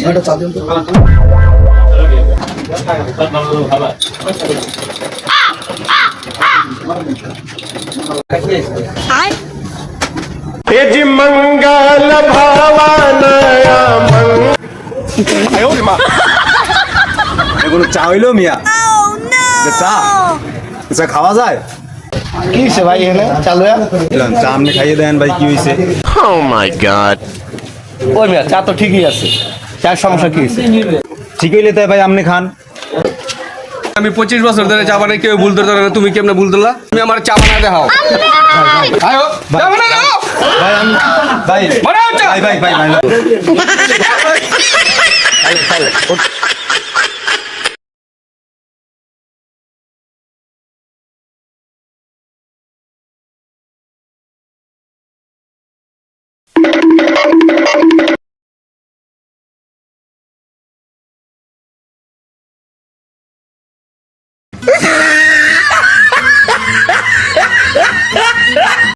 এটা চা দিন তো। ये जी मंगल भावानया আয় ওরে মা এগুলো চা হইলো মিয়া চা চা খাওয়া যায় কি হইছে ভাই এখানে চালু চা আপনি খাইয়ে দেন ভাই কি হইছে oh my god ওই মিয়া চা তো ঠিকই আছে চার সমস্যা কি হইছে ঠিক হইলে তাই ভাই আপনি খান আমি 25 বছর ধরে চা বানাই কেউ ভুল ধরতে পারে না তুমি কেমনে ভুল ধরলা তুমি আমার চা বানায় দেখাও আয়ো চা বানায় দাও ভাই আমি ভাই বানাও চা ভাই ভাই ভাই ভাই Ha